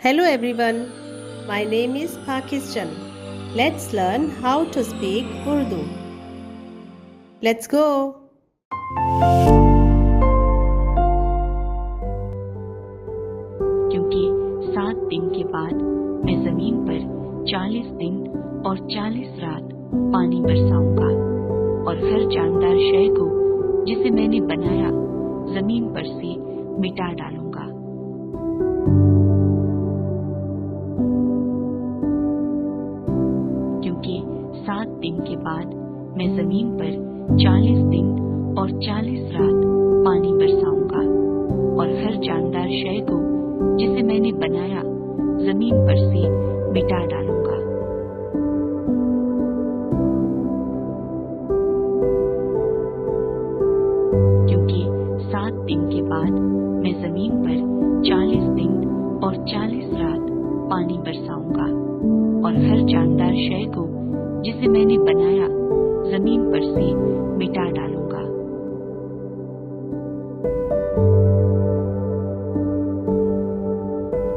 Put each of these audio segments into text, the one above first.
Hello everyone, my name is Pakistan. Let's learn how to speak Urdu. Let's go. क्योंकि 7 दिन के बाद मैं जमीन पर 40 दिन और 40 रात पानी बरसाऊंगा और हर जानदार शय को जिसे मैंने बनाया जमीन पर से मिटा डालूंगा। क्योंकि 7 दिन के बाद मैं जमीन पर 40 दिन और 40 रात पानी बरसाऊंगा और हर जानदार शय को जिसे मैंने बनाया जमीन पर से मिटा डालूंगा। क्योंकि 7 दिन के बाद मैं जमीन पर 40 दिन और 40 रात पानी बरसाऊंगा और हर जानदार शय को जिसे मैंने बनाया जमीन पर से मिटा डालूंगा।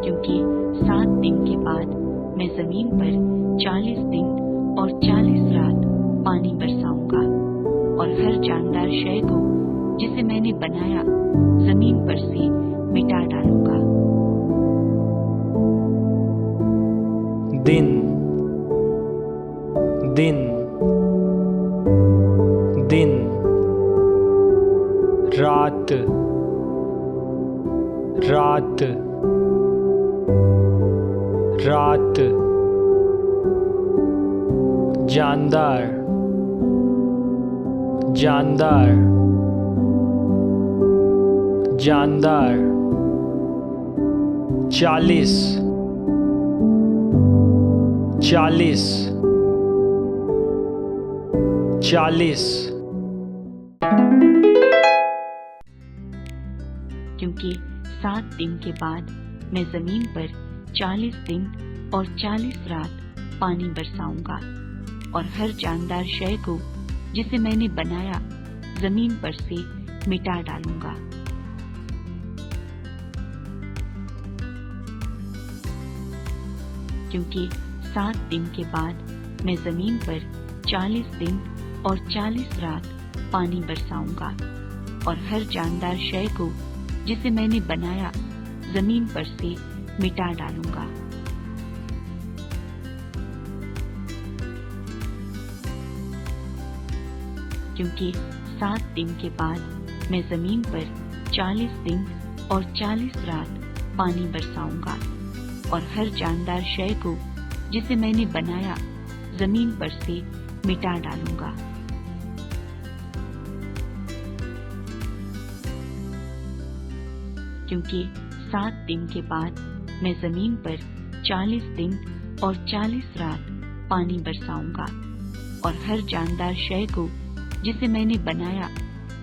क्योंकि 7 दिन के बाद मैं जमीन पर 40 दिन और 40 रात पानी बरसाऊंगा और हर जानदार शय को जिसे मैंने बनाया जमीन पर से मिटा डालूंगा। दिन दिन दिन रात रात रात जानदार जानदार जानदार 40 40 40 क्योंकि 7 दिन के बाद मैं जमीन पर 40 दिन और 40 रात पानी बरसाऊंगा और हर जानदार शय को जिसे मैंने बनाया जमीन पर से मिटा डालूंगा। क्योंकि 7 दिन के बाद मैं जमीन पर 40 दिन और 40 रात पानी बरसाऊंगा और हर जानदार शय को जिसे मैंने बनाया जमीन पर से मिटा डालूंगा। क्योंकि 7 दिन के बाद मैं जमीन पर 40 दिन और 40 रात पानी बरसाऊंगा और हर जानदार शय को जिसे मैंने बनाया जमीन पर से मिटा डालूंगा। क्योंकि 7 दिन के बाद मैं जमीन पर 40 दिन और 40 रात पानी बरसाऊंगा और हर जानदार शय को जिसे मैंने बनाया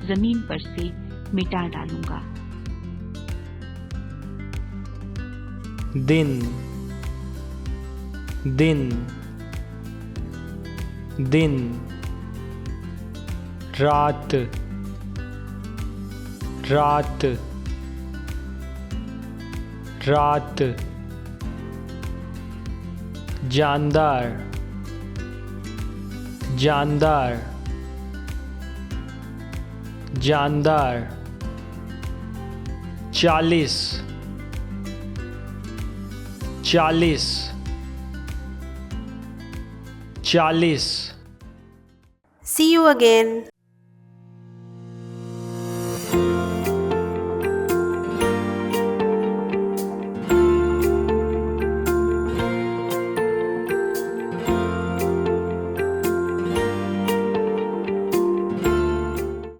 जमीन पर से मिटा डालूंगा। दिन दिन दिन रात रात रात जानदार जानदार जानदार 40 40 40 See you again.